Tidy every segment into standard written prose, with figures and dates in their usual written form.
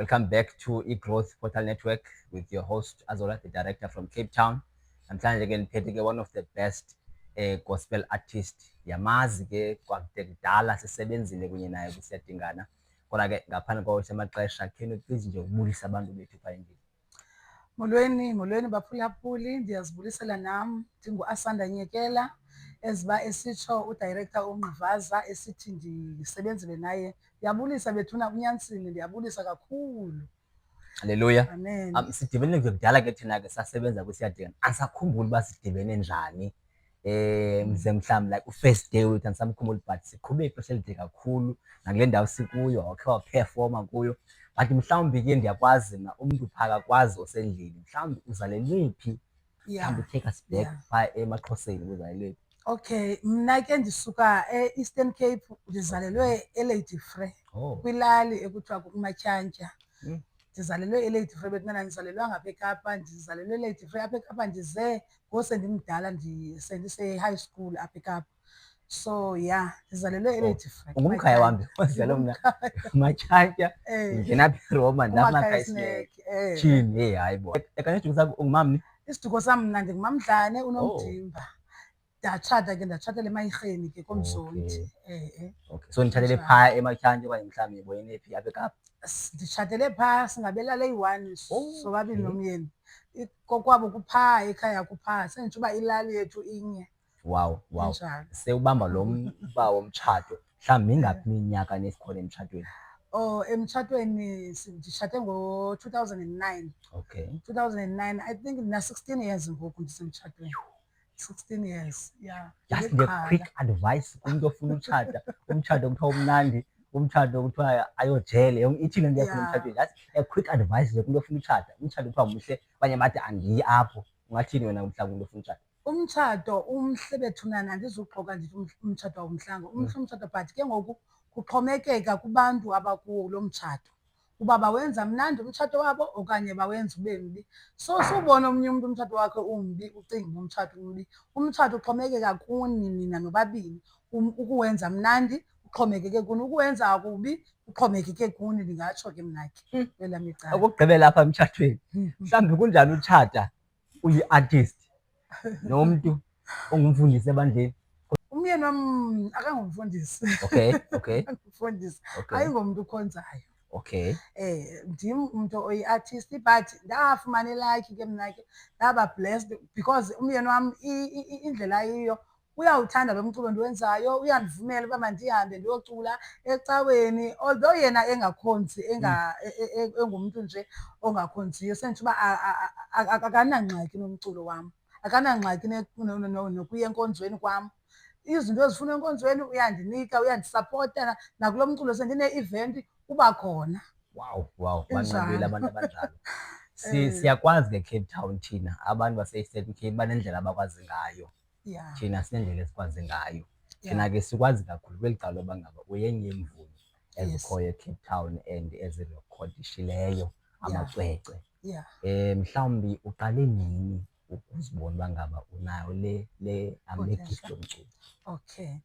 Welcome back to eGrowth Portal Network with your host Azola, the director from Cape Town. Namhlanje ke niphethe ke one of the best gospel artist. Yamazi ke kwakude kudala sisebenzile kunye naye kusiyadingana. Kodwa ke ngaphandle kwawo amaxesha can you please nje ubulisa abantu bethu pha endlini. Molweni baphulaphuli, ndiyazibulisela nam ndingu-Asanda Nyekela eziba esitsho udirector uNgqivaza esithi ndisebenzile naye. Ndiyabulisa bethuna uNyanisile, ndiyabulisa kakhulu. Haleluya. Amen. Sidibene nje kudala ke thina ke sasebenza kusiyadingana. Asakhumbuli uba sidibene njani. Mze mhlawumbi like first day wethu andisamkhumbuli but siqhube ixesha elide kakhulu nakule ndawo sikuyo wakhe waphefoma kuyo. But mhlawumbi ke ndiyakwazi na umntu phaa akakwazi osendlini mhlawumbi uzalelwe phi, mhlawumbi take us back phaa emaXhoseni uzalelwe phi? Okay, mna ke ndisuka e-Eastern Cape, ndizalelwe eLady Frere kwilali ekuthiwa kuMatyantya. Ndizalelwe eLady Frere betuna ndizalelwanga apha eKapa, ndizalelwe eLady Frere apha eKapa ndize ngosendimdala sendise-high school apha eKapa. So yeah, ndizalelwe eLady Frere. Ungumkhaya wami wazalwa mna Matyantya ngena apha eRoma uMakhayisineke. Tyhini hayi bo. Ekanye isiduko sakho ungumamni? Isiduko sam mna ndingumamdlane uNomdimba. Ndatshata ke ndatshatela eMayirheni ke koMzonti. Okay. So nitshatele phaa eMatyantya okanye mhlawumbi boyene phi apha eKapa? Nditshatele phaa singabelala eyi-one sobabini nomyeni. Kokwabo kuphaa ekhaya kuphaa senditsho uba ilali yethu inye. Wow. Injalo. Sewubamba lo mba womtshato mhlawumbi mingaphi iminyaka nesikhona emtshatweni? Emtshatweni nditshate ngo-2009. Okay. 2009, I think na-16 years ngoku ndisemtshatweni. 16 years, yeah. Just a quick advice kumntu ofuna utshata, umtshato kuthiwa umnandi, umtshato kuthiwa ayojele, ithini le nto yakho emtshatweni? Just a quick advice nje kumntu ofuna utshata, umtshato kuthiwa mhle abanye bathi andiyi apho. Ungathini wena mhlawumbi umntu ofuna utshata? Umtshato umhle bethunana, andizuxoka ndithi umtshato awumhlanga. Umhle umtshato but ke ngoku kuxhomekeka kubantu abakuwo lo mtshato uba bawenza mnandi umtshato wabo okanye bawenza ube mbi. So subona omnye umntu umtshato wakhe umbi ucinga umtshato umbi. Umtshato uxhomekeka kuni nina nobabini. Ukuwenza mnandi uxhomekeke kuni, ukuwenza kubi uxhomekeke kuni, ndingatsho ke mna ke kwelam icala. Okokugqibela apha emtshatweni mhlawumbi kunjani utshata uyi-artist nomntu ongumfundisi ebandleni? Umyeni wam akangumfundisi. Okay. Akangumfundisi. Ayingomntu ukhonzayo. Okay. Ndim umntu oyi-artist but ndafumana ilakhi ke mna ke ndaba blessed because umyeni wam indlela ayiyo uyawuthanda lo mculo ndiwenzayo, uyandivumela uba mandihambe ndiyocula ecaweni. Although yena engakhonzi, engumntu nje ongakhonziyo, senditsho uba akanangxaki nomculo wam, akanangxaki nokuya enkonzweni kwam. Izinto ezifuna enkonzweni uyandinika, uyandisapota. Nakulo mculo sendine-event uba khona. Wow. Banqabile abantu abanjalo. Siyakwazi ke Cape Town thina abantu base-Eastern Cape banendlela abakwazi ngayo. Thina sinendlela esikwazi ngayo. Thina ke sikwazi kakhulu kweli cala loba ngaba uyenye yemvumi ezikhoyo eCape Town and ezirekhodishileyo amacwecwe. Mhlawumbi uqale nini ukuzibona uba ngaba unayo le gift yomculo? Okay.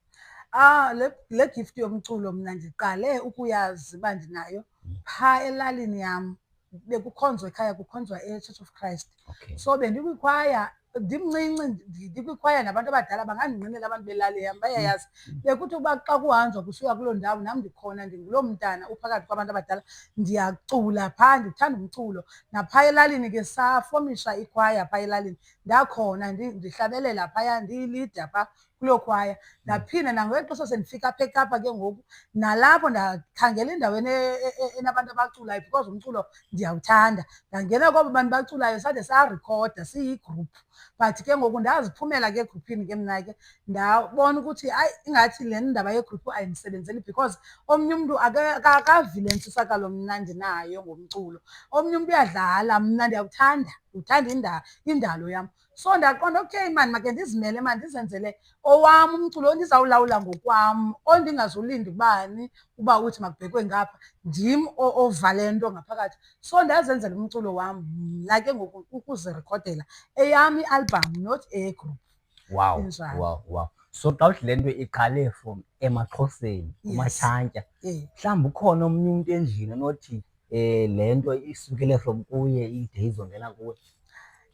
Le gift yomculo mna ndiqale ukuyazi uba ndinayo phaa elalini yam. Bekukhonzwa ekhaya, kukhonzwa eChurch of Christ. So bendikwikhwaya ndimncinci, ndikwikhwaya nabantu abadala bangandinqinela abantu belali yam bayayazi. Bekuthi uba xa kuhanjwa kusiwa kuloo ndawo nam ndikhona, ndinguloo mntana uphakathi kwabantu abadala, ndiyacula phaa, ndithanda umculo. Naphaa elalini ke safomisha ikhwaya phaa elalini, ndakhona ndihlabelela phaya ndiyilida phaa kuloo khwaya. Ndaphinda nangeli xesha sendifika apha eKapa ke ngoku nalapho ndakhangela endaweni enabantu abaculayo because umculo ndiyawuthanda. Ndangena kwabo bantu baculayo sade sarikhoda siyigruphu. But ke ngoku ndaziphumela ke egruphini ke mna ke ndabona ukuthi hayi ingathi le ndaba yegruphu ayindisebenzeli because omnye umntu akavile ntshisakalo mna ndinayo ngomculo. Omnye umntu uyadlala, mna ndiyawuthanda, ndiwuthanda indalo yam. So ndaqonda okay mani make ndizimele mani ndizenzele owam umculo ondizawulawula ngokwam, ondingazulinda ubani uba uthi makubhekwe ngapha, ndim ovale nto ngaphakathi. So ndazenzela umculo wam mna ke ngoku ukuzirikhodela eyam ialbham not eyegruphu. Wow. So xa uthi le nto iqale from emaXhoseni, uMatyantya, mhlawumbi ukhona omnye umntu endlini onothi le nto isukele from kuye ide izongena kuwe?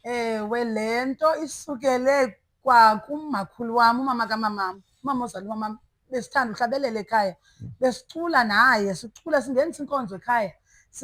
Ewe, le nto isukele kwakumakhulu wam, umama kamamam, umama ozala umamam. Besithanda uhlabelela ekhaya, besicula naye, sicula singenisa inkonzo ekhaya.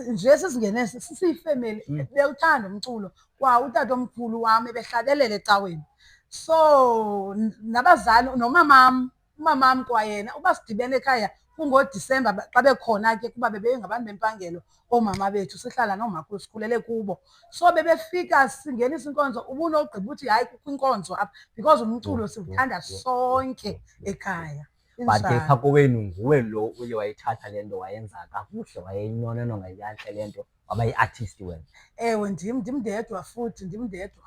Nje sizingene sisiyifemeli, bewuthanda umculo. Kwa utatomkhulu wam ebehlabelela ecaweni. So nabazali nomamam, umamam kwayena uba sidibene ekhaya kungoDisemba xa bekhona ke kuba bebengabantu bempangelo oomama bethu, sihlala noomakhulu sikhulele kubo. So bebefika singenisa inkonzo ubunogqiba uthi hayi kukho inkonzo apha because umculo siwuthanda sonke ekhaya. But ke phaa kowenu nguwe lo uye wayithatha le nto wayenza kakuhle, wayeyinonononga yantle le nto, waba yi-artist wena? Ewe, ndimndedwa futhi ndimndedwa.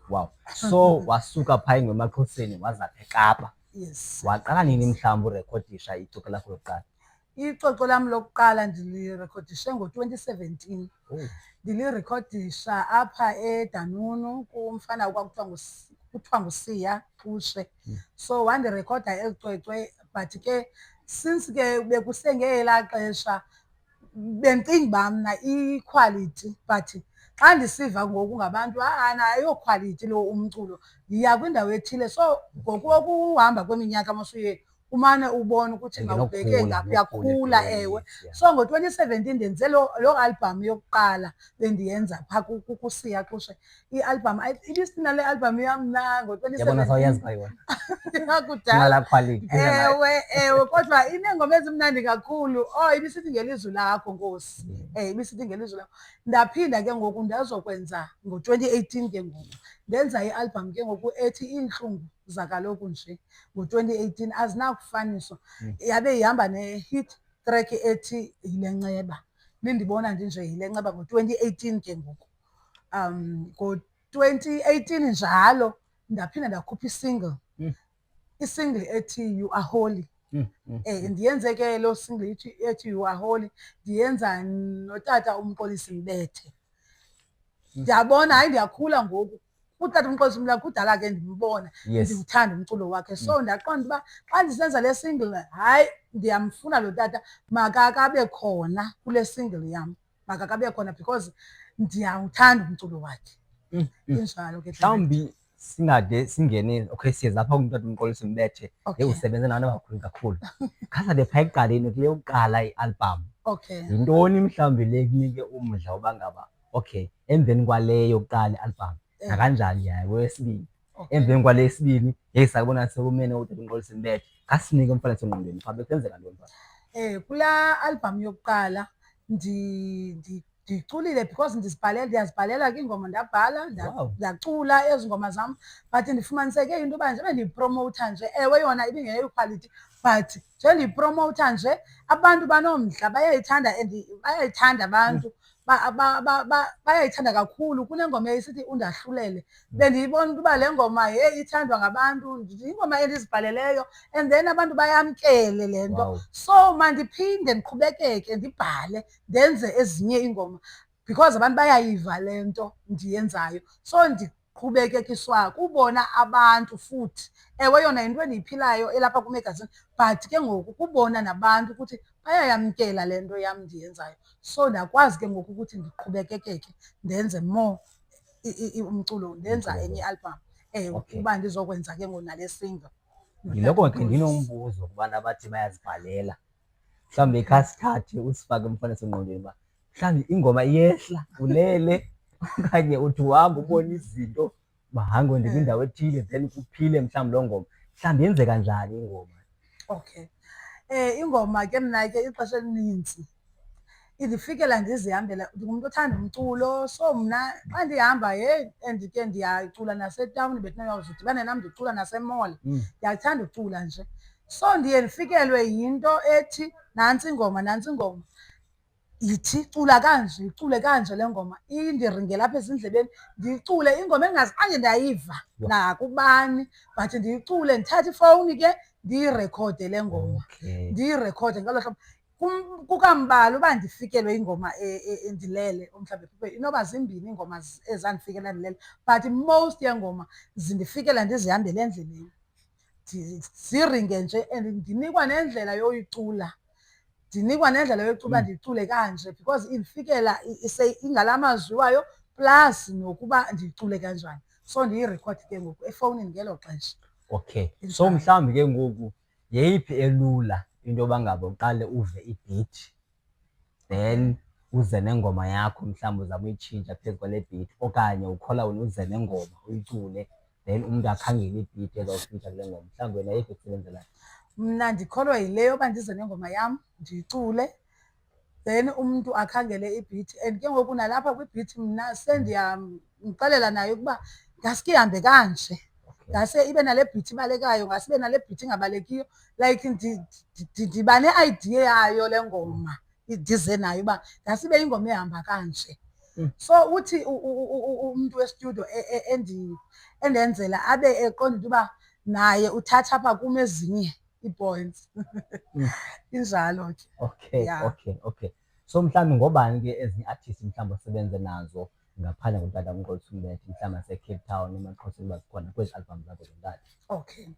Wow. So wasuka phaa eMaxhoseni waza apha eKapa. Yes. Waqala nini mhlawumbi urekhodisha icwecwe lakho lokuqala? Icwecwe lam lokuqala ndilirekhodishe ngo-2017. Ndilirekhodisha apha eDanunu kumfana kuthiwa nguSiya Xushe. So wandirekhoda eli cwecwe, but ke since ke bekusengela xesha bendicinga uba mna iquality, but xa ndisiva ngoku ngabantu naye ayokhwalithi lo umculo, ndiya kwindawo ethile. So ngokuhamba kweminyaka masuye umane ubona ukuthi mawubheke ngaphi, uyakhula. Ewe. So ngo-2017 ndenze loo album yokuqala bendiyenza phaa kuSiya Xushe. I-album ibisina le album yam mna Yabona sawuyazi phaa yona. Ingakudala. Ewe, kodwa ineengoma ezimnandi kakhulu. Ibisithi ngelizwi lakho Nkosi. Ibisithi ngelizwi lakho. Ndaphinda ke ngoku ndazokwenza ngo-2018 ke ngoku. Ndenza i-album ke ngoku ethi Iintlungu Zakaloku Nje ngo-2018, azinakufaniswa. Yabe ihamba ne-hit track ethi Yile Nceba. Nindibona ndinje Yile Nceba ngo-2018 ke ngoku. Ngo-2018 njalo ndaphinda ndakhupha isingle. Isingle ethi You Are Holy. Ndiyenze ke loo single ethi You Are Holy, ndiyenza notata uMxolisi Mbethe. Ndiyabona hayi ndiyakhula ngoku. Utata uMxolisi Mbethe kudala ke ndimbona, ndiwuthanda umculo wakhe. So ndaqonda uba xa ndisenza le single, hayi ndiyamfuna lo tata, makakabe khona kule single yam, makakabe khona because ndiyawuthanda umculo wakhe. Injalo ke. Mhlawumbi singade singene, okay, siyeza apha kumtata uMxolisi Mbethe, usebenze nabantu abakhulu kakhulu. Khawuzabe phaa ekuqaleni kule yokuqala i-album. Okay. Yintoni mhlawumbi le kunike umdla woba ngaba, okay, emveni kwale yokuqala i-album nakanjani yayo kweyesibini, emveni kwale yesibini sakubona sekumene utata uMxolisi Mbethe, kasinike umfanekiso engqondweni phaa bekwenzeka ntoni phaa? Kulaa album yokuqala ndiculile because ndiyazibhalela ke iingoma, ndabhala ndacula ezi ngoma zam, but ndifumaniseke into yoba njengoba ndiyipromowutha nje, ewe yona ibingeyokhwalithi, but nje ndiyipromowutha nje abantu banomdla, bayayithanda and bayayithanda abantu. Bayayithanda kakhulu. Kunengoma esithi Undahlulele. Bendiyibona into uba le ngoma ithandwa ngabantu, yingoma endizibhaleleyo and then abantu bayamkele le nto. So mandiphinde ndiqhubekeke ndibhale, ndenze ezinye iingoma because abantu bayayiva le nto ndiyenzayo. So ndiqhubekekiswa kubona abantu futhi. Ewe yona yinto endiyiphilayo elapha kumagazini, but ke ngoku kubona nabantu ukuthi bayayamkela le nto yam ndiyenzayo. So ndakwazi ke ngoku ukuthi ndiqhubekekeke ndenze more umculo, ndenza enye i-album. Uba ndizokwenza ke ngoku nale single. Yiloko ke ndinombuzo kubantu abathi bayazibhalela. Mhlawumbi khasithathe usifake umfanekiso engqondweni uba mhlawumbi ingoma iyehla ulele okanye uthi uhamba ubona izinto bahange ndikwindawo ethile then kuphile mhlawumbi loo ngoma. Mhlawumbi yenzeka njani ingoma? Okay. Ingoma ke mna ke ixesha elinintsi indifikela ndizihambela, ndingumntu othanda umculo. So mna xa ndihamba and ke ndiyacula nasetawuni, bendinoyakuze udibane nam ndicula nasemall, ndiyathanda ucula nje. So ndiye ndifikelwe yinto ethi nantsi ingoma, nantsi ingoma, yithi cula kanje, icule kanje le ngoma, indiringela apha ezindlebeni, ndiyicule ingoma engazange ndayiva nakubani, but ndiyicule ndithathe ifowuni ke ndiyirekhode le ngoma. Ndiyirekhode ngalo hlobo. Kukambalwa uba ndifikelwe ingoma endilele mhlawumbi, inoba zimbini iingoma ezandifikela ndilele, but most yeengoma zindifikela ndizihambele endleleni, ziringe nje and ndinikwa nendlela yoyicula. ndinikwa nendlela yocuba ndicule kanje because indifikela ingalamazwi wayo plus nokuba ndicule kanjani. So ndiyirekhodi ke ngoku efowunini ngelo xesha. Okay, so mhlawumbi ke ngoku yeyiphi elula into yoba ngaba uqale uve i-beat then uze nengoma yakho mhlawumbi uzama uyitshintsha phezu kwale beat, okanye ukhola wena uze nengoma uyicule then umntu akhangele i-beat ezawufitsha kule ngoma? Mhlawumbi wena yeyiphi ekusebenzelayo? Mna ndikholwa yile yoba ndize nengoma yam ndiyicule then umntu akhangele i-beat. And ke ngoku nalapha kwi-beat mna sendiyamxelela naye ukuba ngaske ihambe kanje, ngase ibe nale beat ibalekayo, ngase ibe nale beat ingabalekiyo. Like ndiba ne-idea yayo le ngoma ndize nayo uba ngase ibe ingoma ehamba kanje. So uthi umntu westudio endenzela abe eqonda into uba naye uthatha apha kum ezinye ii-points. Injalo ke. Okay, Yeah. Okay. So mhlawumbi ngobani ke ezinye artists mhlawumbi osebenze nazo ngaphandle koTata uMxolisi Mlethe, mhlawumbi ase-Cape Town emaXhoseni uba zikhona kwezi albums zakho zontathu? Okay.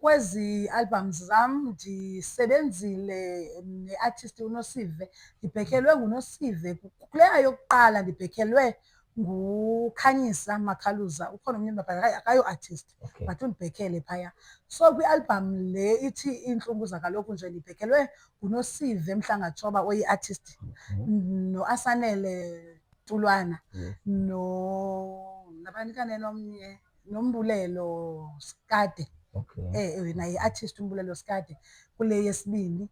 Kwezi albums zam ndisebenzile ne-artist uNosive, ndibhekelwe nguNosive. Kuleya yokuqala ndibhekelwe nguKhanyisa Makhaluza, ukhona omnye akayo-artist but undibhekele phaya. So kwialbum le ithi Iintlungu Zakaloku Nje ndibhekelwe nguNosive Mhlangatshoba oyi-artist, noAsanele Tulwana, nabanikane nomnye noMbulelo Skade. Naye i-artist uMbulelo Skade. Kule yesibini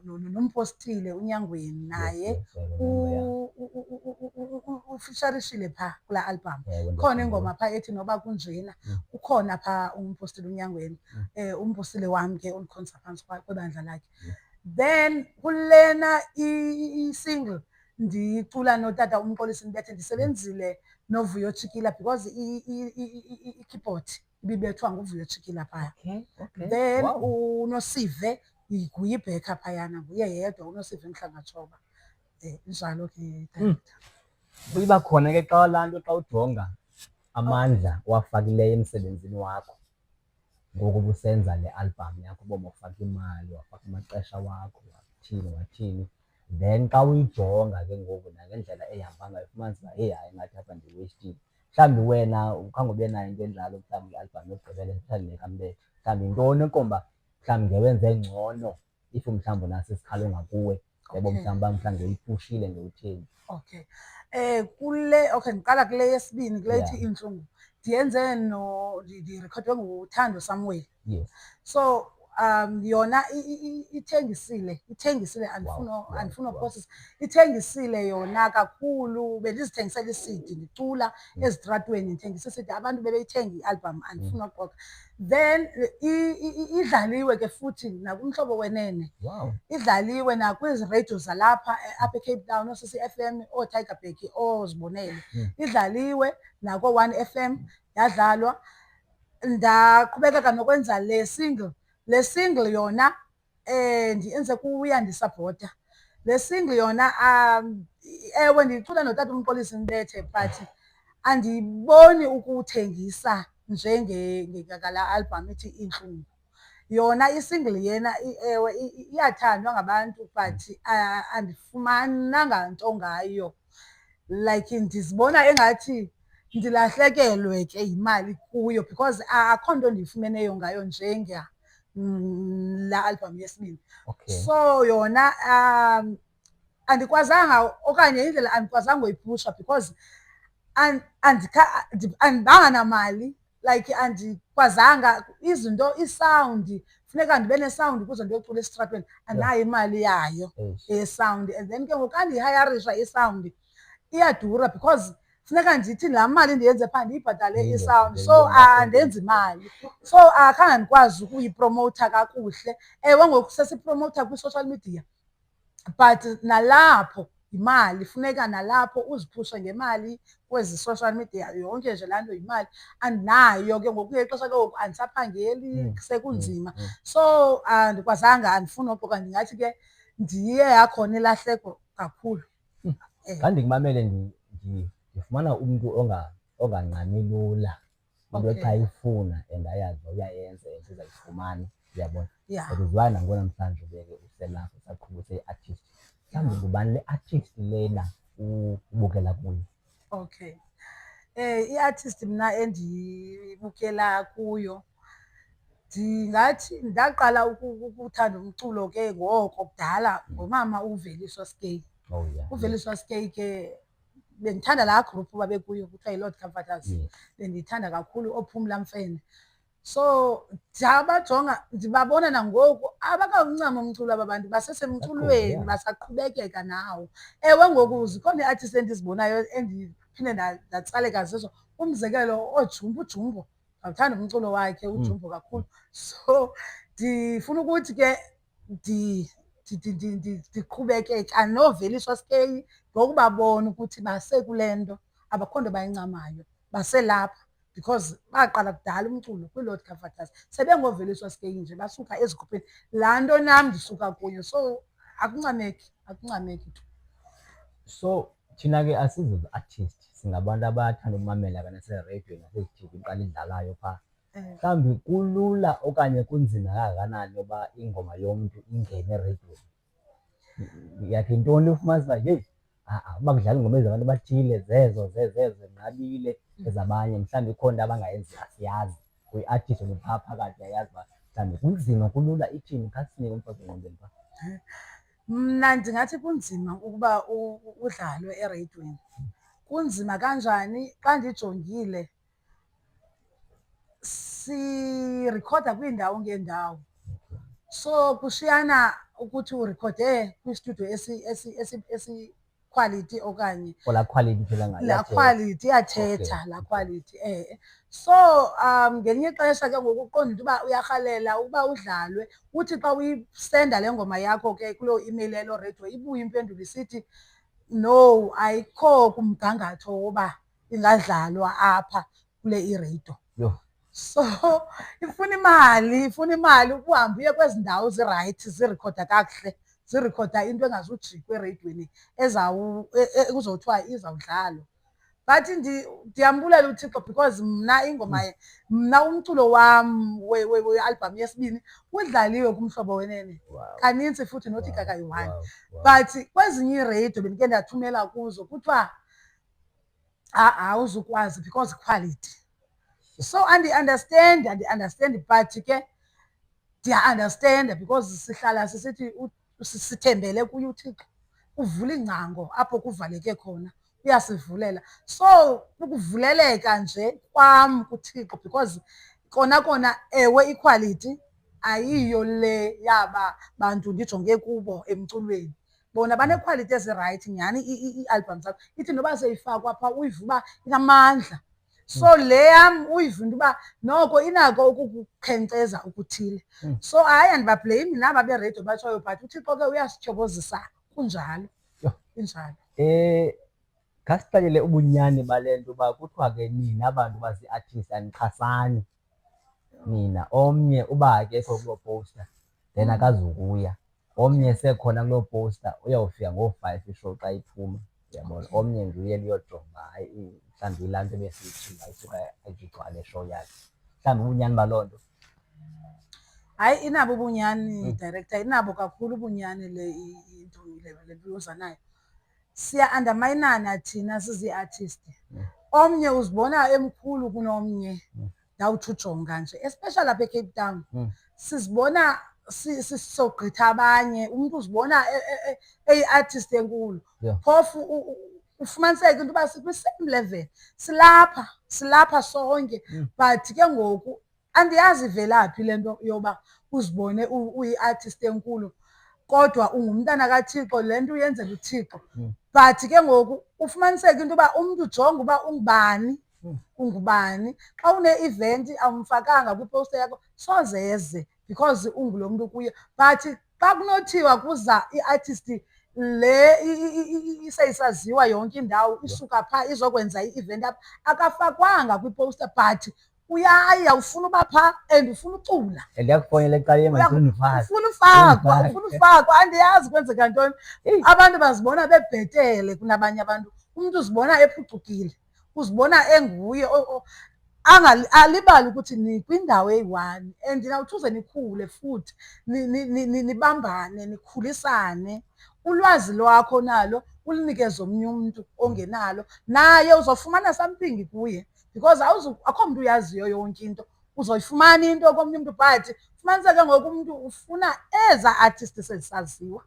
noMpostile uNyangweni, naye ufitsharishile phaa kulaa album. Khona ingoma phaa ethi Noba Kunjena, ukhona phaa uMpostile uNyangweni, uMpostile wam ke ondikhonza phantsi kwebandla lakhe. Then kulena i-single ndicula noTata uMxolisi Mlethe ndisebenzile noVuyo Chikila because i-keyboard ibibethwa nguVuyo Chikila phaya. Then uNosive nguye ibhekha phayana, nguye yedwa uNosive Mhlangatshoba. Injalo ke. Iba khona ke xa laa nto, xa ujonga amandla owafakileyo emsebenzini wakho ngoku ubusenza le album yakho, uba mawufake imali, wafaka amaxesha wakho, wathini, then xa uyijonga ke ngoku nangendlela ehamba ngayo ufumanisa uba heyi, hayi ngathi apha ndiweyistile. Mhlawumbi wena ukhange ube nayo into enjalo, mhlawumbi i-album yokugqibela esithandile kaMbethe, mhlawumbi yintoni ekomba mhlawumbi ngewenze ngcono if mhlawumbi unaso isikhalo ngakuwe, yabo mhlawumbi uba mhlawumbi uyipushile ngewutheni? Okay. Ndiqala kule yesibini, kule ithi Iintlungu. Ndiyenze ndirekhodwe nguThando Samuel. Yes. So yona ithengisile, andifuna uphosisa, ithengisile yona kakhulu. Bendizithengisela i-CD ndicula ezitratweni, ndithengisa i-CD, abantu bebeyithenga i-album, andifuna uxoka. Then idlaliwe ke futhi nakumhlobo wenene. Wow. Idlaliwe nakwezi radio zalapha eCape Town, ooCC-FM, ooTigerberg, ooZibonelo. Idlaliwe nako-One FM yadlalwa. Ndaqhubekeka nokwenza le single. Le single yona ndiyenze kuYandisabhoda. Le single yona ewe ndiyicula noTata uMxolisi Mlethe but andiyiboni ukuwuthengisa njengalaa album ithi Iintlungu. Yona isingle yena ewe iyathandwa ngabantu but andifumananga nto ngayo. Like ndizibona engathi ndilahlekelwe ke yimali kuyo because akho nto ndiyifumeneyo ngayo njenga laa album yesibini. So yona andikwazanga, okanye indlela andikwazanga uyipusha because andibanga namali. Like andikwazanga izinto, isawundi funeka ndibe nesawundi ukuze ndiyocula esitratweni, andinayo imali yayo eyesawundi. And then ke ngoku xa ndiyihayarisha isawundi iyadura because funeka ndithi laa mali ndiyenze phaa ndiyibhatale isawundi, so andenzi imali. So akhange ndikwazi ukuyipromowutha kakuhle. Ewe ngoku sesipromowutha kwi-social media but nalapho yimali, funeka nalapho uziphushe ngemali kwezi social media, yonke nje laa nto yimali. Andinayo ke ngoku, ixesha ke ngoku andisaphangeli, sekunzima. So andikwazanga, andifuni uxoka, ndingathi ke ndiye yakhona ilahleko kakhulu. Xa ndikumamele ndifumana umntu ongangxami lula, into xa ifuna and ayazi uba uyayenza and uzayifumana. uyabona. But uzwayo nangona namhlanje ubeke uselapho usaqhubeka use-artist. Mhlawumbi ngubani le artist lena ubukela kuyo? Okay. I-artist mna endibukela kuyo ndingathi ndaqala ukuthanda umculo ke ngoko kudala ngomama uVeliswa Skay. uVeliswa Skay ke bendithanda laa group babekuyo kuthiwa yiLord Comforters. Bendiyithanda kakhulu, ooPhumla Mfene. So ndiyabajonga ndibabona nangoku abakawuncama umculo aba bantu, basesemculweni, basaqhubekeka nawo. Ewe ngoku zikhona ii-artist endizibonayo endiphinde ndatsaleka zizo. Umzekelo ooJumbo, uJumbo ndawuthanda umculo wakhe uJumbo kakhulu. So ndifuna ukuthi ke ndiqhubekeka noVeliswa Skay ngokubabona ukuthi basekule nto, abakho nto bayincamayo, baselapha because baqala kudala umculo kwiLord Comforters. SebengoVeliswa Skay nje basuka ezigruphini, laa nto nam ndisuka kuyo. So akuncameki tu. So thina ke asizo-artist, singabantu abathanda umamela nasereyidweni nasezithivini xa idlalayo phaa. Mhlawumbi kulula okanye kunzima kangakanani yoba ingoma yomntu ingene ereyidweni? Yakhe yintoni ufumanisa uba yeyi uba kudlala ingoma ezabantu abathile zezo zinqabile ezabanye, mhlawumbi ikhona into abangayenzi asiyazi. Uyi-artist phaa phakathi ayazi uba mhlawumbi kunzima kulula ithini. Khasisinike umfaka engqondweni phaa. Mna ndingathi kunzima ukuba udlalwe ereyidweni. Kunzima kanjani? Xa ndijongile sirikhoda kwiindawo ngeendawo, so kushiyana ukuthi urikhode kwistudio esikhwalithi okanye laa quality phela laa quality iyathetha, laa quality. So ngelinye ixesha ke ngoku uqonda into uba uyarhalela ukuba udlalwe, uthi xa uyisenda le ngoma yakho ke kuloo email yaloo reyido ibuye impendulo isithi no, ayikho kumgangatho woba ingadlalwa apha kule ireyido. So ifuna imali ukuhamba uye kwezi ndawo zirayithi zirikhoda kakuhle, zirikhoda into engazujikwa ereyidweni ekuzothiwa izawudlalwa. But ndiyambulela uThixo because mna umculo wam wealbhamu yesibini udlaliwe kuMhlobo Wenene kanintsi futhi nothi kakayi-1. But kwezinye iireyido bendike ndathumela kuzo kuthiwa awuzukwazi because quality. So andiunderstand but ke ndiya-understanda because sihlala sisithi sithembele kuye uThixo. Uvula iingcango apho kuvaleke khona, uyasivulela. So ukuvuleleka nje kwam kuThixo because kona ewe iquality ayiyo le yaba bantu ndijonge kubo emculweni. Bona banequality ezirayithi nyhani ii-albhamu zabo, ithi noba seyifakwa phaa uyiva uba inamandla. So le yam uyiva into uba noko inako ukukukhenkceza okuthile. So hayi andibabhleyimi naba bereydiyo batshoyo but uThixo ke uyasityhobozisa kunjalo, injalo. Khasixelele ubunyani bale nto uba kuthiwa ke nina abantu bazii-artist anixhasani. Nina omnye uba akekho kuloo powusta then akazukuya, omnye sekhona kuloo powusta uyawufika ngoo-5 ishow xa iphuma, uyabona. Omnye nguye niyojonga, hayi mhlawumbi yilaa nto ebesiyitshinga isuka ayigcwale show yakhe. Mhlawumbi ubunyani baloo nto. Hayi inabo ubunyani, director, inabo kakhulu ubunyani le into uza nayo. Siya-andamayinana thina sizii-artist. Omnye uzibona emkhulu kunomnye, ndawuthi ujonga nje, especially apha eCape Town. Sizibona sisogqitha abanye, umntu uzibona eyi-artist enkulu. Phofu ufumaniseke into uba sikwi-same level, silapha sonke. But ke ngoku andiyazi ivela phi le nto yoba uzibone uyi-artist enkulu kodwa ungumntana kaThixo, le nto uyenzela uThixo. But ke ngoku ufumaniseke into yoba umntu ujonga uba ungubani. Xa une-event awumfakanga kwipowusta yakho soze eze because ungulo mntu kuyo. But xa kunothiwa kuza i-artist le seyisaziwa yonke indawo, isuka phaa izokwenza i-event apha, akafakwanga kwipowusta but uyaya ufuna uba phaa and ufuna ucula. And yakufowunela ecaleni ufuna ufuna ufakwa, andiyazi kwenzeka ntoni. Abantu bazibona bebhetele kunabanye abantu. Umntu uzibona ephucukile, uzibona enguye. alibali ukuthi nikwindawo eyi-one and nawuthuze nikhule futhi nibambane nikhulisane. Ulwazi lwakho nalo ulinikeze omnye umntu ongenalo, naye uzofumana something kuye because akho mntu uyaziyo yonke into. Uzoyifumana into komnye umntu but fumaniseke ngoku umntu ufuna eza artist sezisaziwa,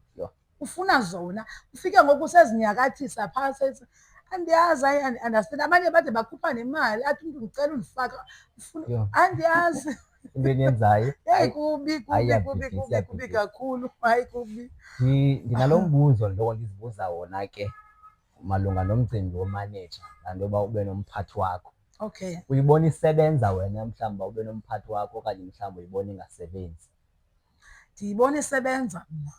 ufuna zona. Ufike ngoku sezinyakathisa phaa andiyazi, understand. Abanye bade bakhupha nemali athi umntu ndicela undifaka, andiyazi. Into eniyenzayo Yeyi kubi kakhulu, hayi kubi. Ndinalo mbuzo ndoko ndizibuza wona ke malunga nomcimbi womaneja, laa nto yoba ube nomphathi wakho. Okay. Uyibona isebenza wena mhlawumbi ube nomphathi wakho okanye mhlawumbi uyibona ingasebenzi? Ndiyibona isebenza mna.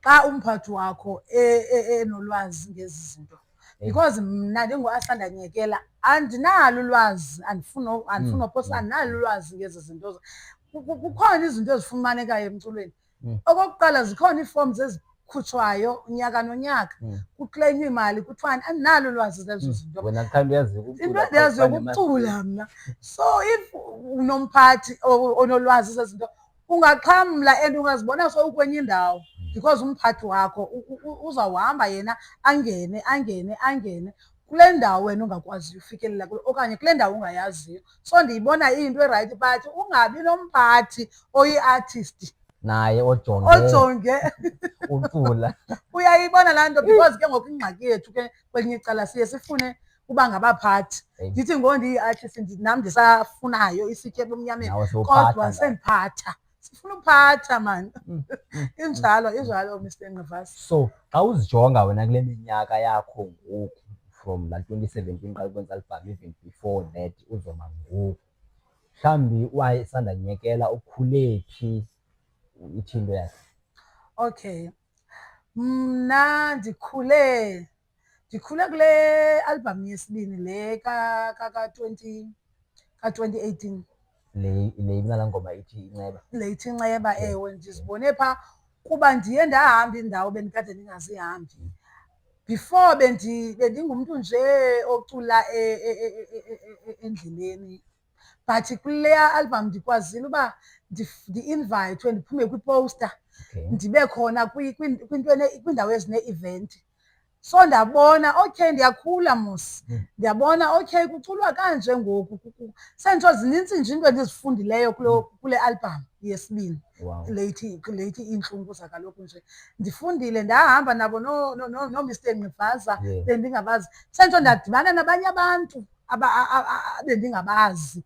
Xa umphathi wakho enolwazi ngezi zinto, because mna ndingu-Asanda Nyekela andinalo ulwazi, andifuni ophosa, andinalo ulwazi ngezi zinto. Kukhona izinto ezifumanekayo emculweni. Okokuqala zikhona ii-forms ezikhutshwayo unyaka nonyaka, kuklenywa imali kuthiwani. Andinalo ulwazi lezo zinto. Wena kuthanda uyaziyo ukucula? Into endiyaziyo kukucula mna. So if unomphathi onolwazi zezinto ungaxhamla and ungazibona sowukwenye indawo because umphathi wakho uzawuhamba yena angene kule ndawo wena ungakwaziyo ufikelela kulo okanye kule ndawo ungayaziyo. So ndiyibona iyinto erayithi but ungabi nomphathi oyi-artist naye ojonge ucula. Uyayibona laa nto because ke ngoku ingxaki yethu ke kwelinye icala siye sifune uba ngabaphathi. Ndithi ndiyi-artist nam ndisafunayo isitya ebumnyameni kodwa sendiphatha. Sifuna uphatha mani. Injalo Mr. Ngqivasa. So xa uzijonga wena kule minyaka yakho ngoku from laa 2017 xa ukwenza album even before that uzoma ngoku, mhlawumbi uAsanda Nyekela ukhule phi, ithi into yakhe? Okay, mna ndikhule kule album yesibini le ka-2018. Le inalaa ngoma ithi Inceba? Le ithi Inceba, ewe. Ndizibone phaa kuba ndiye ndahamba indawo bendikade ndingazihambi. Before bendingumntu nje ocula endleleni, but kule album ndikwazile uba ndi-invayithwe ndiphume kwiposta, ndibe khona kwiindawo ezine-event. So ndabona okay ndiyakhula mos, ndiyabona okay kuculwa kanje ngoku. Sentsho zinintsi nje into endizifundileyo kule album yesibini. Le ithi Iintlungu Zakaloku Nje. Ndifundile, ndahamba nabo no-Mr. Ngqivasa bendingabazi. Sentsho ndadibana nabanye abantu bendingabazi.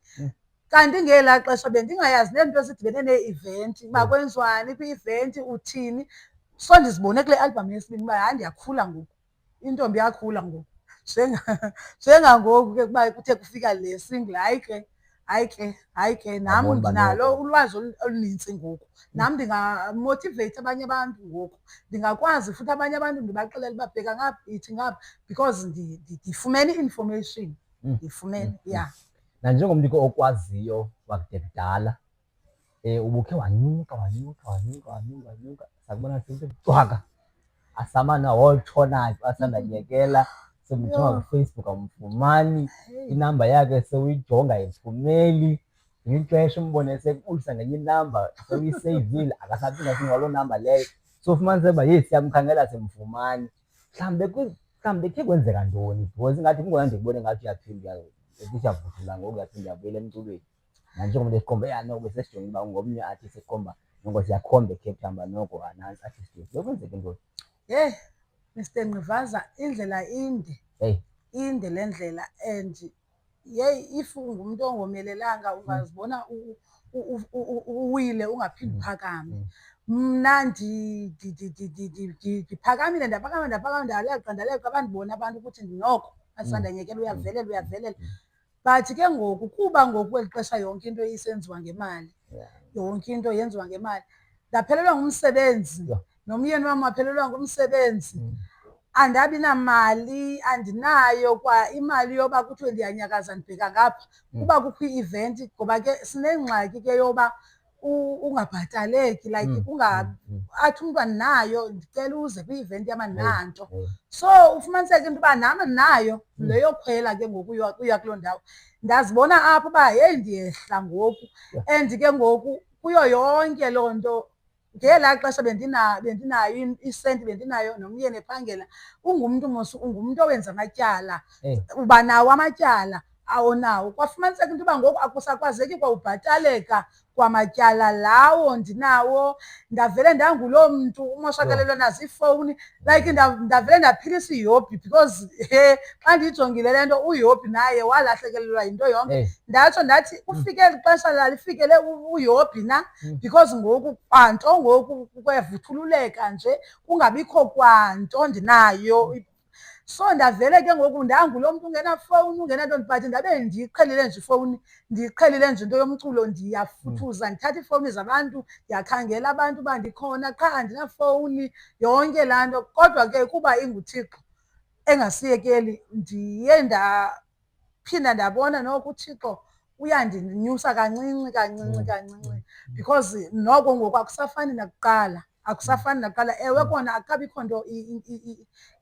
Kanti ngelaa xesha bendingayazi neento ezidibene nee-event, uba kwenziwani kwi-event, uthini. So ndizibone kule album yesibini uba hayi ndiyakhula ngoku, intombi yakhula ngoku. Njengangoku ke kuba kuthe kufika le single, hayi ke nam ndinalo ulwazi olunintsi ngoku. Nam ndingamotiveyitha abanye abantu ngoku, ndingakwazi futhi abanye abantu ndibaxelele uba bheka ngapha, yithi ngapha because ndifumene i-information. Ndifumene, ya. Nanjengomntu ke okwaziyo wakude kudala, ubukhe wanyuka sakubona cwaka asamana wotshona Asanda Nyekela. Semjonga kuFacebook amfumani, inamba yakhe sewuyijonga ayifumeli, ngelinye ixesha umbone sekubulisa ngenye inamba sewuyiseyivile akasaphinda acinga ngaloo namba leyo. So ufumaniseke uba yeyi siyamkhangela simfumani. Mhlawumbi khe kwenzeka ntoni because ingathi kungona ndikubone ngathi uyaphinda uyavuthula ngoku uyaphinda uyabuyela emculweni. Nanjengomuntu esikhomba noko besesijonge uba ngomnye i-artist esikhomba noko siyakhomba eCape Town uba noko nantsi artist yethu. Bekwenzeke ntoni? Yeyi Mr. Ngqivasa, indlela inde le ndlela and yeyi if ungumntu ongomelelanga ungazibona uwile ungaphindi uphakame. Mna ndiphakamile, ndaphakama ndaleqa bandibona abantu ukuthi ndinoko Asanda Nyekela uyavelela. But ke ngoku kuba ngoku kweli xesha yonke into isenziwa ngemali, yonke into yenziwa ngemali. Ndaphelelwa ngumsebenzi, nomyeni wam waphelelwa ngumsebenzi. Andabi namali, andinayo kwa imali yoba kuthiwe ndiyanyakaza ndibheka ngapha kuba kukho i-event, ngoba ke sinengxaki ke yoba ungabhataleki, like athi umntu andinayo ndicela uze kwi-event yam andinanto. So ufumaniseke into yoba nam andinayo le yokhwela ke ngoku uya kuloo ndawo. Ndazibona apho uba heyi ndiyehla ngoku and ke ngoku kuyo yonke loo nto ngelaa xesha bendinayo isenti bendinayo nomyeni ephangela. Ungumntu mos ungumntu owenza amatyala, uba nawo amatyala awunawo. Kwafumaniseka into yoba ngoku akusakwazeki kwa ubhataleka kwamatyala lawo ndinawo. Ndavele ndanguloo mntu umoshakalelwe nazo iifowuni, like ndavele ndaphilisa iYobi because xa ndiyijongile le nto uYobi naye walahlekelelwa yinto yonke. Ndatsho ndathi ufike eli xesha lalifikele uYobi na, because ngoku kwanto ngoku kuyavuthululeka nje kungabikho kwanto ndinayo. So ndavele ke ngoku ndangulo mntu ungenafowuni ungenanto, but ndabe ndiyiqhelile nje ifowuni, ndiyiqhelile nje into yomculo. Ndiyafuthuza ndithatha iifowuni zabantu, ndiyakhangela abantu uba ndikhona qha andinafowuni, yonke laa nto. Kodwa ke kuba inguThixo engasiyekeli ndiye ndaphinda ndabona noko uThixo uyandinyusa kancinci kancinci kancinci, because noko ngoku akusafani nakuqala. Akusafani nakuqala. Ewe kona akukabikho nto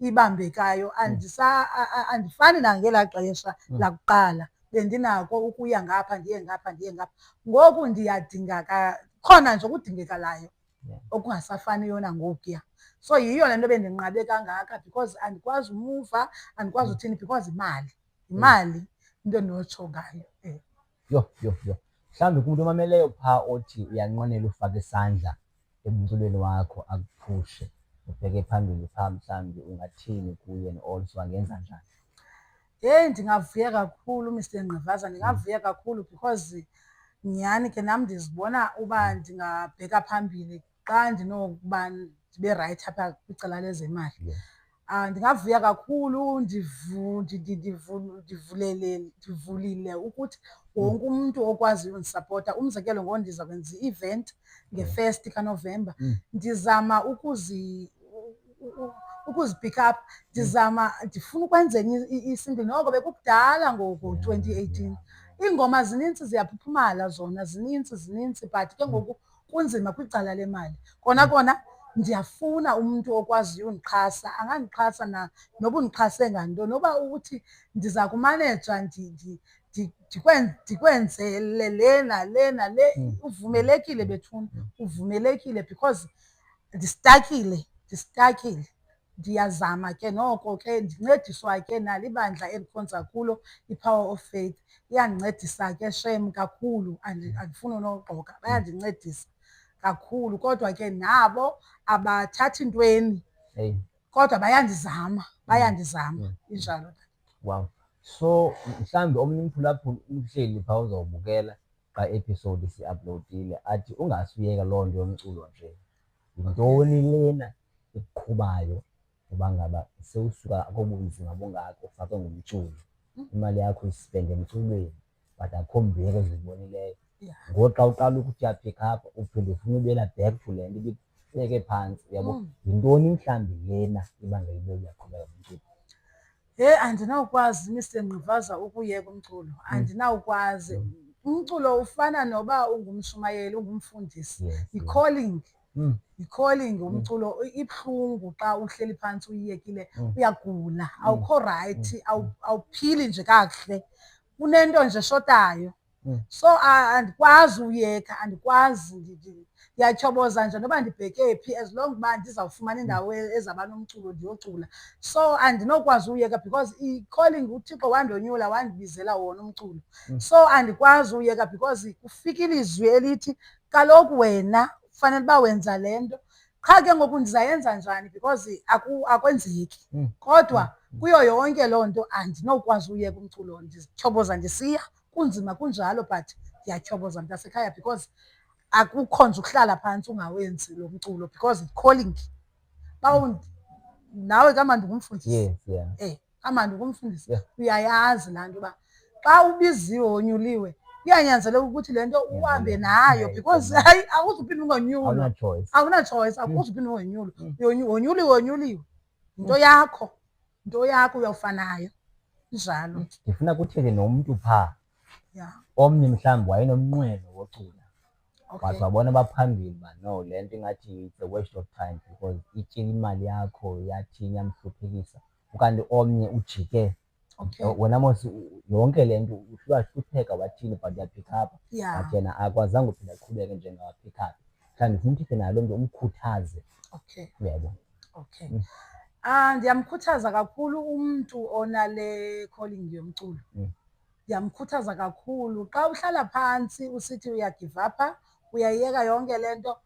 ibambekayo, andifani nangelaa xesha lakuqala bendinako ukuya ngapha ndiye ngapha ndiye ngapha. Ngoku ndiyadinga khona nje ukudingekalayo okungasafaniyo nangokuya. So yiyo le nto bendinqabe kangaka, because andikwazi umuva, andikwazi uthini, because yimali into endinotsho ngayo. Yho. Mhlawumbi kumntu omameleyo phaa othi uyanqwenela ufaka isandla emculweni wakho akuphushe ubheke phambili phaa, mhlawumbi ungathini kuye also angenza njani? Heyi, ndingavuya kakhulu Mr. Ngqivaza, ndingavuya kakhulu because nyhani ke nam ndizibona uba ndingabheka phambili xa ndinokuba ndibe rayithi apha kwicala lezemali. Ndingavuya kakhulu ndivulile ukuthi wonke umntu okwaziyo undisapota. Umzekelo, ngoku ndiza kwenza i-event nge-1 kaNovemba, ndizama ukuzi-pick up, ndifuna ukwenza enye i-single. Noko bekukudala ngoku 2018, iingoma zinintsi ziyaphuphumala zona, zinintsi, but ke ngoku kunzima kwicala lemali. Kona ndiyafuna umntu okwaziyo undixhasa, angandixhasa noba undixhase ngantoni, noba ukuthi ndiza kumaneja ndikwenzele le nale nale. Uvumelekile bethuna, uvumelekile because ndistakile. Ndiyazama ke noko ke ndincediswa ke nalo ibandla endikhonza kulo, iPower of Faith. Iyandincedisa ke shem kakhulu, andifuni nogqoka, bayandincedisa kakhulu. Kodwa ke nabo abathathi ntweni, kodwa bayandizama, injalo. Wow. So mhlawumbi omnye umphulaphuli uhleli phaa uzawubukela xa episode si-uploadile athi ungasiyeka loo nto yomculo nje. Yintoni lena ikuqhubayo uba ngaba sewusuka kobunzima bungako ufakwe ngumculo, imali yakho ispende emculweni, but akho mbeko ezibonileyo? Ngoku xa uqala ukuthi uyaphikha apha uphinde ufuna ubuyela back to le nto ibikubeke phantsi, uyabo. Yintoni mhlawumbi lena ibangela ube uyaqhubeka ngomculo? Heyi, andinawukwazi Mr. Ngqivaza ukuyeka umculo, andinawukwazi. Umculo ufana noba ungumshumayeli, ungumfundisi, yi-calling. Yi-calling umculo. Ibuhlungu xa uhleli phantsi uyiyekile, uyagula, awukho rayithi, awuphili nje kakuhle, kunento nje eshotayo. So andikwazi uyeka, andikwazi. Ndiyatyhoboza nje noba ndibheke phi, as long uba ndizawufumana indawo ezaba nomculo ndiyocula. So andinokwazi uyeka because i-calling, uThixo wandonyula wandibizela wona umculo. So andikwazi uyeka because kufika ilizwi elithi kaloku wena fanele uba wenza le nto. Qha ke ngoku ndizayenza njani because akwenzeki. Kodwa kuyo yonke loo nto andinokwazi uyeka umculo, ndizityhoboza ndisiya. Kunzima kunjalo, but ndiyatyhoboza mntasekhaya because akukho nje ukuhlala phantsi ungawenzi lo mculo because yi-calling. Nawe kama ndingumfundisi, kama ndingumfundisi uyayazi laa nto uba xa ubiziwe wonyuliwe kuyanyanzeleka ukuthi le nto uhambe nayo because hayi awuzuphinda ungonyulwa. Awuna-choice, akuzuphinda ungonyulwa. Wonyuliwe. Yinto yakho, uyawufa nayo, injalo. Ndifuna kuthethe nomntu phaa omnye mhlawumbi wayenomnqweno wocula but wabona baphambili uba no, le nto ingathi it's a waste of time because ityile imali yakho yathini yamhluphekisa. Ukanti omnye ujike wena mos yonke le nto uyahlupheka wathini but uyaphikapha, but yena akwazanga uphinda aqhubeke njengawaphikapha. Mhlawumbi ufuna uthethe naye loo mntu umkhuthaze. Uyabona? Ndiyamkhuthaza kakhulu umntu onale calling yomculo. Ndiyamkhuthaza kakhulu. Xa uhlala phantsi usithi uyagive apha, uyayiyeka yonke le nto,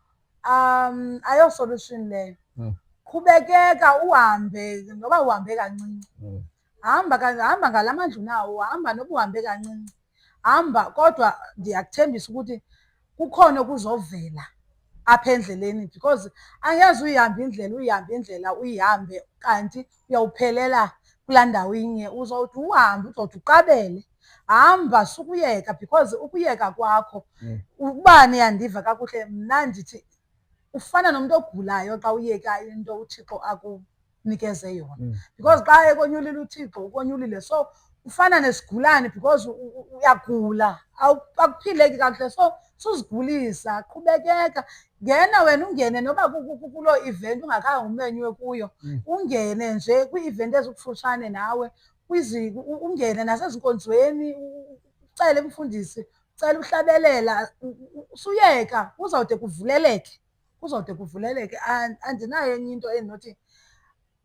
ayo-solution leyo. Qhubekeka uhambe, noba uhambe kancinci. Hamba ngala mandla unawo, hamba noba uhambe kancinci. Hamba, kodwa ndiyakuthembisa ukuthi kukhona okuzovela apha endleleni because angeze uyihambe indlela uyihambe kanti uyawuphelela kulaa ndawo inye. Uzowuthi uhambe, uzowuthi uqabele. Hamba sukuyeka because ukuyeka kwakho, ubani yandiva kakuhle, mna ndithi ufana nomntu ogulayo xa uyeka into uThixo akunikeze yona. Because xa ekonyulile uThixo ukonyulile, so ufana nesigulane because uyagula, akuphileki kakuhle, so suzigulisa. Qhubekeka, ngena wena, ungene noba kuloo event ungakhange umenywe kuyo, ungene nje kwii-event ezikufutshane nawe, ungene nasezinkonzweni, ucele umfundisi, ucele uhlabelela, usuyeka kuzawude kuvuleleke, kuzawude kuvuleleke. Andinayo enye into endinothi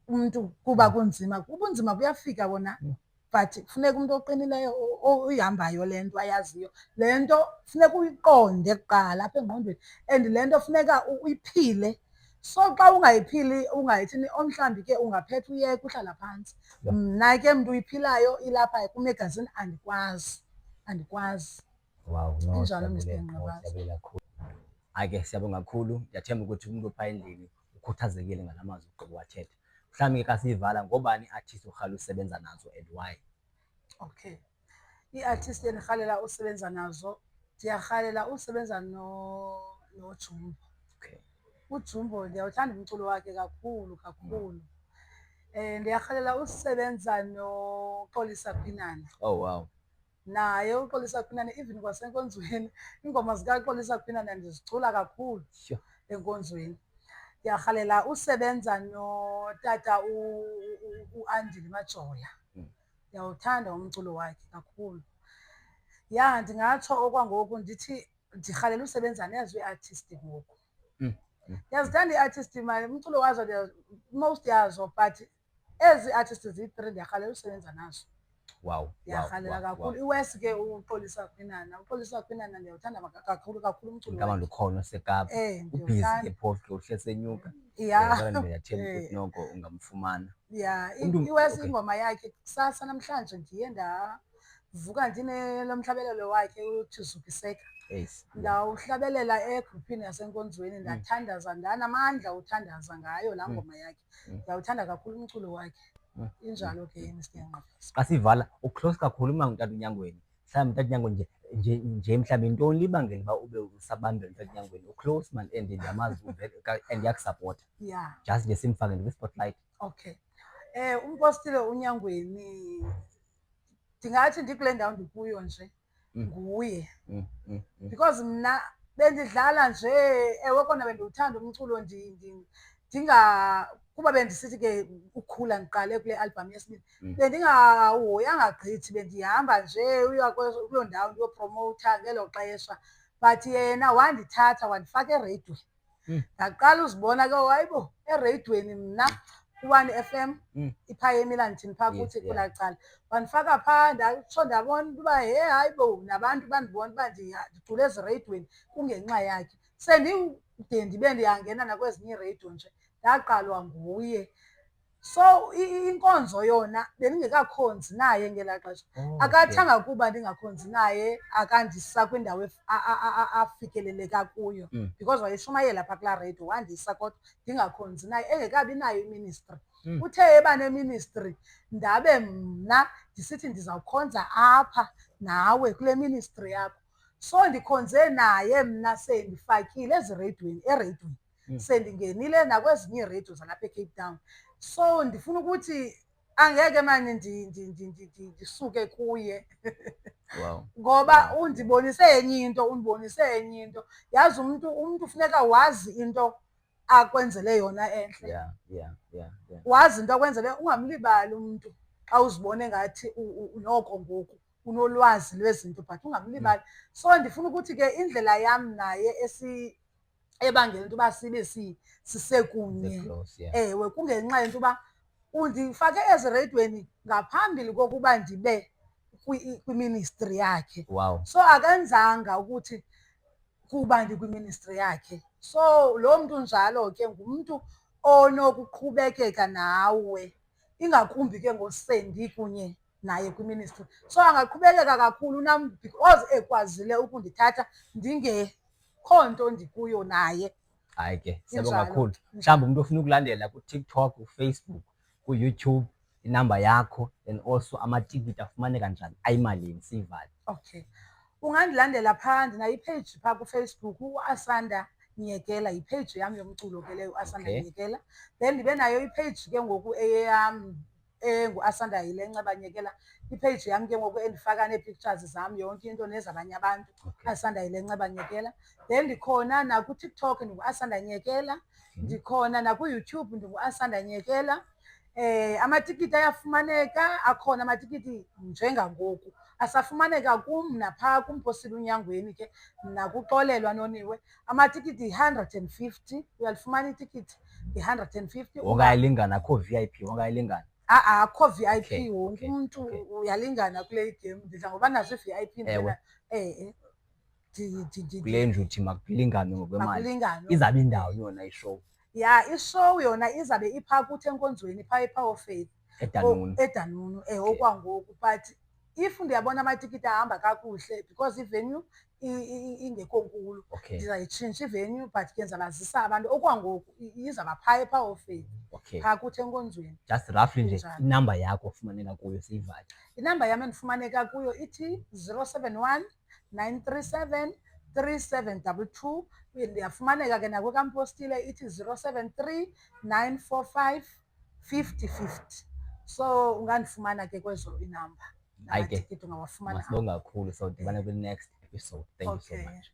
umntu kuba kunzima, ubunzima buyafika bona, but kufuneka umntu oqinileyo oyihambayo le nto ayaziyo. Le nto funeka uyiqonde kuqala apha engqondweni and le nto funeka uyiphile. So xa ungayiphili, ungayithini, omhlawumbi ke ungaphetha uyeka uhlala phantsi. Mna ke mntu uyiphilayo ilapha kum egazini, andikwazi. Wow, Injalo Mr. Ngqabaza. Hayi ke siyabonga kakhulu. Ndiyathemba ukuthi umuntu ophaa endlini ukhuthazekile ngala mazwi ugqiba wathetha. Mhlawumbi ke xa siyivala, ngobani ii-artist urhalela usebenza nazo and why? Ii-artist endirhalela usebenza nazo, ndiyarhalela usebenza noJumbo. UJumbo ndiyawuthanda umculo wakhe kakhulu kakhulu. Ndiyarhalela usebenza noXolisa Kwinana. Oh wow. Naye uXolisa Kwinana, even kwasenkonzweni iingoma zikaXolisa Kwinana ndizicula kakhulu enkonzweni. Ndiyarhalela usebenza notata uAndile Majola. Ndiyawuthanda umculo wakhe kakhulu. Ndingatsho okwangoku ndithi ndirhalela usebenza nezo ii-artist ngoku. Ndiyazithanda ii-artist mani, umculo wazo most yazo, but ezi artist ziyi-3 ndiyarhalela usebenza nazo. Wow. Ndiyarhalela kakhulu. Iwesi ke uXolisa Kwinana. uXolisa Kwinana ndiyawuthanda kakhulu kakhulu umculo wakhe. Ngicabanga ukhona oseKapa. Ubhizi ePort ke uhlesenyuka. Ndiyathemba ukuthi noko ungamfumana. Iwesi ingoma yakhe kusasa namhlanje ndiye ndavuka ndinelo mhlabelelo wakhe uthi Zukiseka. Ndawuhlabelela egruphini yasenkonzweni, ndathandaza, ndanamandla uthandaza ngayo laa ngoma yakhe. Ndiyawuthanda kakhulu umculo wakhe. Injalo ke Mr. Ngqabaza. Xa sivala uclose kakhulu uma uTata uNyangweni. Mhlawumbi uTata uNyangweni nje mhlawumbi yintoni libangela uba ube usabambela uTata uNyangweni? Uclose man and ndiyamazi and ndiyakusapota. Just nje simfake kwi-spotlight. Umpostile uNyangweni ndingathi ndikule ndawo ndikuyo nje nguye. Because mna bendidlala nje, ewe kona bendiwuthanda umculo kuba bendisithi ke ukhula ndiqale kule album yesibini, bendingahoyanga gqithi, bendihamba nje uya kuloo ndawo ndiyopromowutha ngelo xesha. But yena wandithatha wandifaka ereyidweni. Ndaqala uzibona ke, hayibo, ereyidweni mna ku-1 FM iphaa eMillanton phaa kuthi kulaa cala. Wandifaka phaa ndatsho ndabona uba hayibo, nabantu bandibona uba ndicula ezireyidweni kungenxa yakhe. Sendide ndibe ndiyangena nakwezinye iireyidiyo nje, ndaqalwa nguye. So inkonzo yona bendingekakhonzi naye ngelaa xesha. Akathanga kuba ndingakhonzi naye, akandisa kwindawo afikeleleka kuyo because wayeshumayela phaa kulaa reyidiyo, wandisa kodwa ndingakhonzi naye engekabi nayo iministry. Uthe eba neministry ndabe mna ndisithi ndizawukhonza apha nawe kule ministry yakho. So ndikhonze naye mna sendifakile ereyidweni, sendingenile nakwezinye iireyidiyo zalapha eCape Town. So ndifuna ukuthi angeke manje ndisuke kuye. Wow. Ngoba undibonise enye into, undibonise enye into. Yazi umntu funeka wazi into akwenzele yona entle. Yeah. Wazi into akwenzele, ungamlibali umntu xa uzibone ngathi noko ngoku unolwazi lwezinto but ungamlibali. So ndifuna ukuthi ke indlela yam naye ebangela into yoba sibe sisekunye, ewe, kungenxa yento yoba undifake ezireyidweni ngaphambili kokuba ndibe kwiministri yakhe. Wow. So akenzanga ukuthi kuba ndikwiministri yakhe. So loo mntu njalo ke ngumntu onokuqhubekeka nawe, ingakumbi ke ngosendi kunye naye kwiministri. So angaqhubekeka kakhulu nam because ekwazile ukundithatha ndingekho nto ndikuyo naye. Hayi ke, siyabonga kakhulu. Mhlawumbi umuntu ofuna ukulandela kuTikTok, kuFacebook, kuYouTube, inamba yakho and also amatikiti afumaneka njani, ayimalini, siyivale? Okay. Ungandilandela phaa, ndinayo ipeyiji phaa kuFacebook, uAsanda Nyekela, yipeyiji yam yomculo ke leyo, uAsanda Nyekela. Then ndibe nayo ipeyiji ke ngoku eyeyam enguAsanda yile Nceba Nyekela, ipeyiji yam ke ngoku endifaka nee-pictures zam yonke into nezabanye abantu, Asanda yile Nceba Nyekela. Then ndikhona nakuTikTok ndinguAsanda Nyekela, ndikhona nakuYouTube ndinguAsanda Nyekela. Amatikiti ayafumaneka, akhona amatikiti njengangoku. Asafumaneka kum naphaa kuMphosile Unyangweni ke nakuXolelwa Noniwe. Amatikiti yi-150, uyalifumana itikiti yi-150. Wonke ayalingana, akho VIP, wonke ayalingana? Akho VIP, wonke umntu uyalingana kule game. Ndidla ngoba nazo i-VIP kule ndlu uthi makulinganwe ngokwemali. Izabe indawo yona ishow? Ya, ishow yona izabe iphaa kuthi enkonzweni phaa ePower of Faith eDanunu, okwangoku. But if ndiyabona amatikiti ahamba kakuhle because ivenue ingekho nkulu, ndizayitshintsha ivenue but ke ndizabazisa abantu. Okwangoku izawuba phaa ePower of Faith, phaa kuthi enkonzweni. Just roughly nje inamba yakho ofumaneka kuyo, siyivale? Inamba yam endifumaneka kuyo ithi 071 937 3722. Ndiyafumaneka ke nakwekaMpostile, ithi 073 945 5050. So ungandifumana ke kwezo inamba. Hayi ke, masibonge kakhulu. So dibane kwi-next episode. Thank you so much.